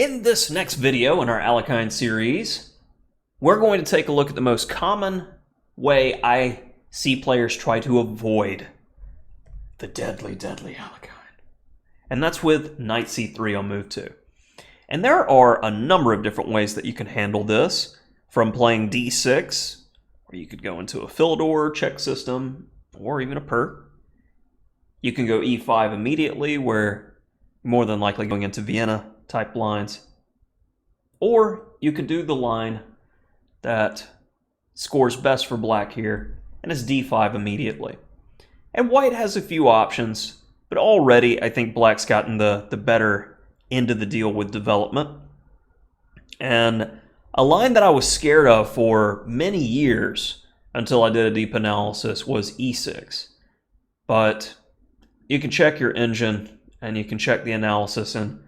In this next video in our Alekhine series, we're going to take a look at the most common way I see players try to avoid the deadly Alekhine. And that's with knight c3 on move 2. And there are a number of different ways that you can handle this, from playing d6, where you could go into a Philidor check system, or even a perk. You can go e5 immediately, where you're more than likely going into Vienna type lines. Or you could do the line that scores best for black here, and is d5 immediately. And white has a few options, but already I think black's gotten the better end of the deal with development. And a line that I was scared of for many years until I did a deep analysis was e6. But you can check your engine and you can check the analysis and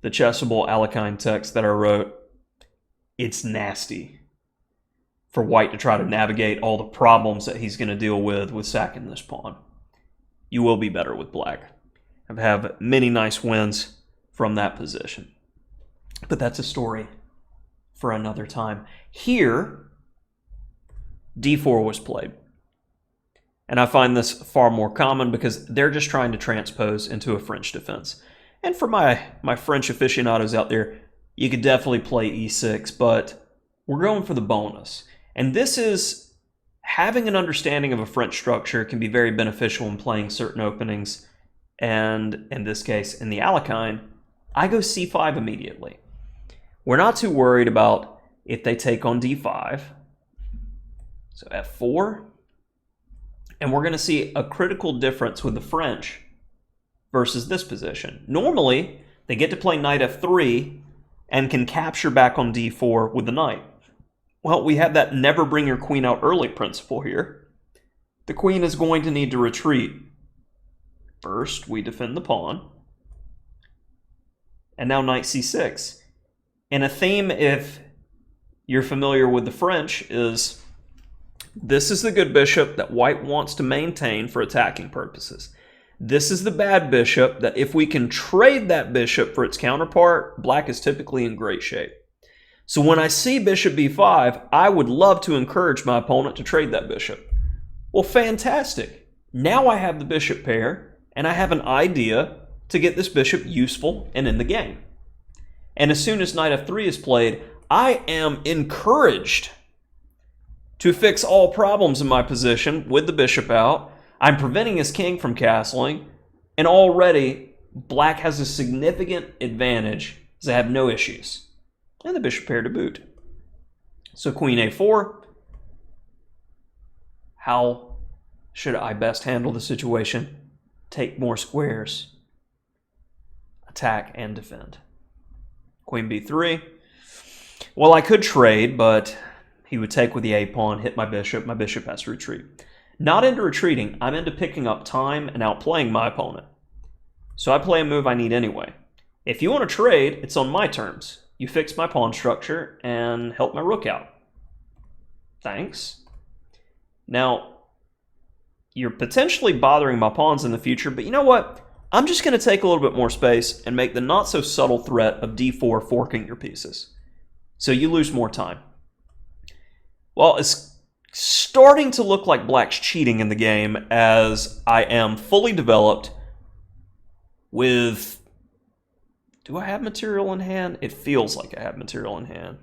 the Chessable Alekhine text that I wrote. It's nasty for white to try to navigate all the problems that he's going to deal with sacking this pawn. You will be better with black. I've had many nice wins from that position. But that's a story for another time. Here, d4 was played. And I find this far more common because they're just trying to transpose into a French defense. And for my French aficionados out there, you could definitely play e6, but we're going for the bonus. And this is, having an understanding of a French structure can be very beneficial in playing certain openings. And in this case, in the Alekhine, I go c5 immediately. We're not too worried about if they take on d5. So f4. And we're going to see a critical difference with the French versus this position. Normally, they get to play knight f3 and can capture back on d4 with the knight. Well, we have that never bring your queen out early principle here. The queen is going to need to retreat. First, we defend the pawn. And now knight c6. And a theme, if you're familiar with the French, is this is the good bishop that white wants to maintain for attacking purposes. This is the bad bishop that if we can trade that bishop for its counterpart, black is typically in great shape. So when I see bishop b5, I would love to encourage my opponent to trade that bishop. Well, fantastic. Now I have the bishop pair, and I have an idea to get this bishop useful and in the game. And as soon as knight f3 is played, I am encouraged to fix all problems in my position with the bishop out. I'm preventing his king from castling, and already black has a significant advantage as I have no issues. And the bishop pair to boot. So queen a4. How should I best handle the situation? Take more squares. Attack and defend. Queen b3. Well, I could trade, but he would take with the a-pawn, hit my bishop. My bishop has to retreat. Not into retreating, I'm into picking up time and outplaying my opponent. So I play a move I need anyway. If you want to trade, it's on my terms. You fix my pawn structure and help my rook out. Thanks. Now, you're potentially bothering my pawns in the future, but you know what? I'm just going to take a little bit more space and make the not so subtle threat of d4 forking your pieces. So you lose more time. Well, it's starting to look like black's cheating in the game as I am fully developed with... Do I have material in hand? It feels like I have material in hand.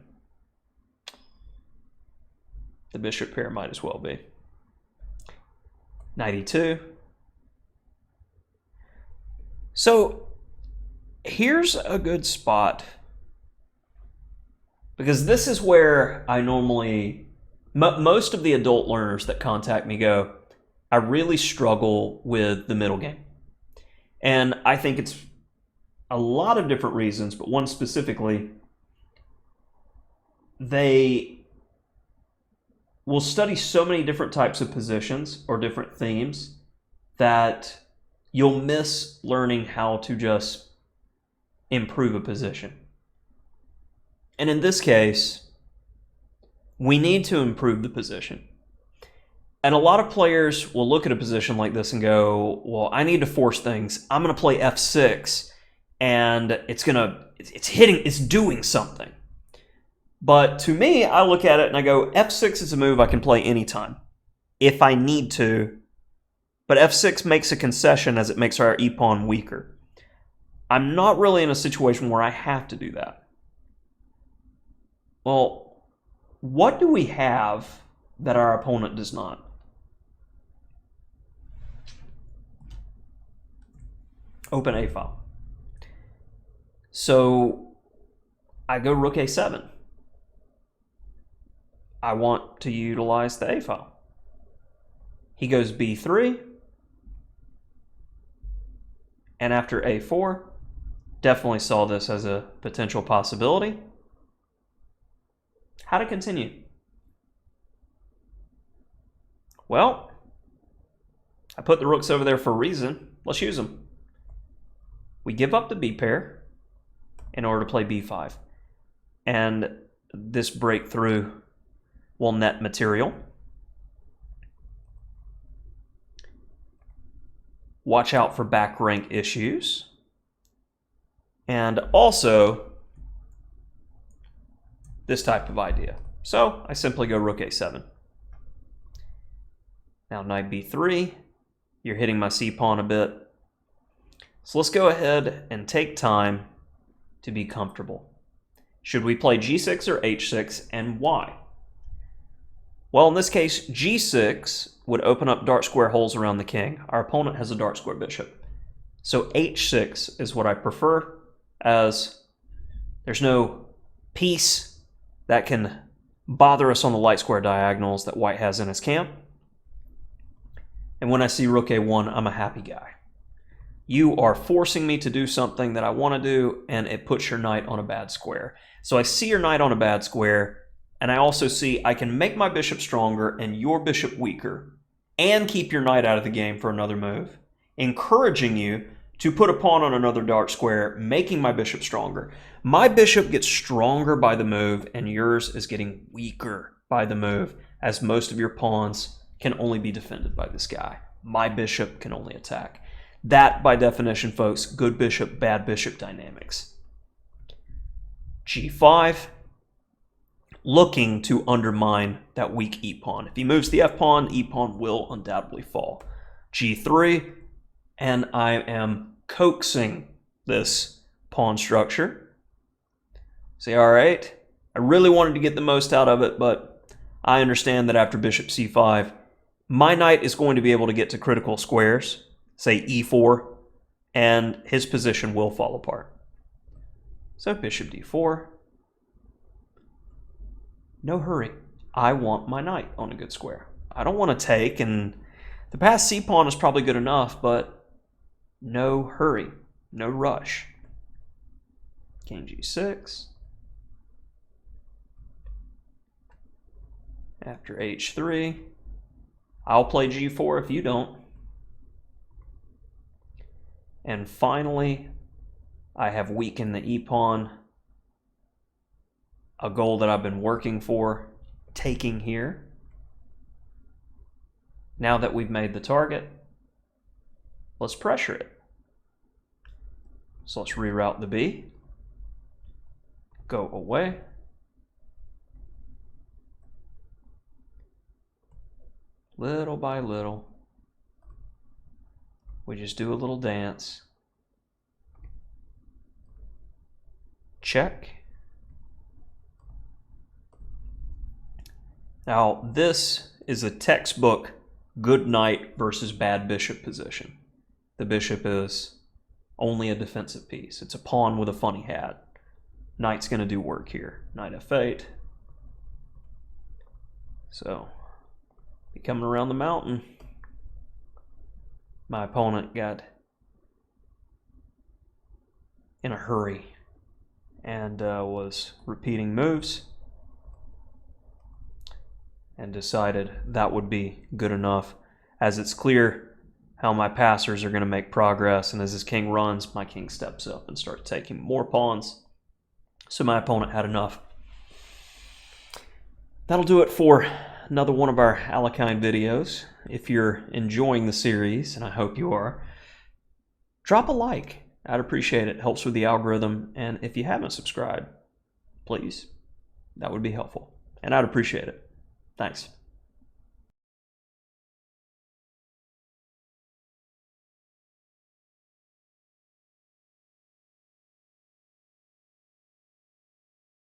The bishop pair might as well be. Knight e2. So here's a good spot, because this is where I normally... Most of the adult learners that contact me go, I really struggle with the middle game. And I think it's a lot of different reasons, but one specifically, they will study so many different types of positions or different themes that you'll miss learning how to just improve a position. And in this case, we need to improve the position. And a lot of players will look at a position like this and go, well, I need to force things. I'm going to play f6, and it's hitting, it's doing something. But to me, I look at it and I go, f6 is a move I can play anytime if I need to. But f6 makes a concession as it makes our e-pawn weaker. I'm not really in a situation where I have to do that. Well, what do we have that our opponent does not? Open a file. So I go rook a7. I want to utilize the a file. He goes b3. And after a4, definitely saw this as a potential possibility. How to continue? Well, I put the rooks over there for a reason. Let's use them. We give up the b pair in order to play b5. And this breakthrough will net material. Watch out for back rank issues. And also this type of idea. So I simply go rook a7. Now knight b3. You're hitting my c-pawn a bit. So let's go ahead and take time to be comfortable. Should we play g6 or h6, and why? Well, in this case, g6 would open up dark square holes around the king. Our opponent has a dark square bishop. So h6 is what I prefer, as there's no piece that can bother us on the light square diagonals that white has in his camp. And when I see rook a1, I'm a happy guy. You are forcing me to do something that I want to do, and it puts your knight on a bad square. So I see your knight on a bad square, and I also see I can make my bishop stronger and your bishop weaker, and keep your knight out of the game for another move, encouraging you to put a pawn on another dark square, making my bishop stronger. My bishop gets stronger by the move, and yours is getting weaker by the move, as most of your pawns can only be defended by this guy. My bishop can only attack. That, by definition, folks, good bishop, bad bishop dynamics. g5, looking to undermine that weak e-pawn. If he moves the f-pawn, e-pawn will undoubtedly fall. g3, and I am coaxing this pawn structure. Say, all right, I really wanted to get the most out of it, but I understand that after bishop c5, my knight is going to be able to get to critical squares, say e4, and his position will fall apart. So bishop d4. No hurry. I want my knight on a good square. I don't want to take, and the passed c-pawn is probably good enough, but no hurry, no rush. King g6. After h3, I'll play g4 if you don't. And finally, I have weakened the e-pawn, a goal that I've been working for, taking here. Now that we've made the target, let's pressure it. So let's reroute the b, go away. Little by little, we just do a little dance. Check. Now, this is a textbook good knight versus bad bishop position. The bishop is only a defensive piece. It's a pawn with a funny hat. Knight's going to do work here. Knight f8. So, be coming around the mountain. My opponent got in a hurry and was repeating moves and decided that would be good enough, as it's clear how my passers are going to make progress, and as his king runs, my king steps up and starts taking more pawns. So my opponent had enough. That'll do it for another one of our Alekhine videos. If you're enjoying the series, and I hope you are, drop a like. I'd appreciate it. It helps with the algorithm. And if you haven't subscribed, please, that would be helpful. And I'd appreciate it. Thanks.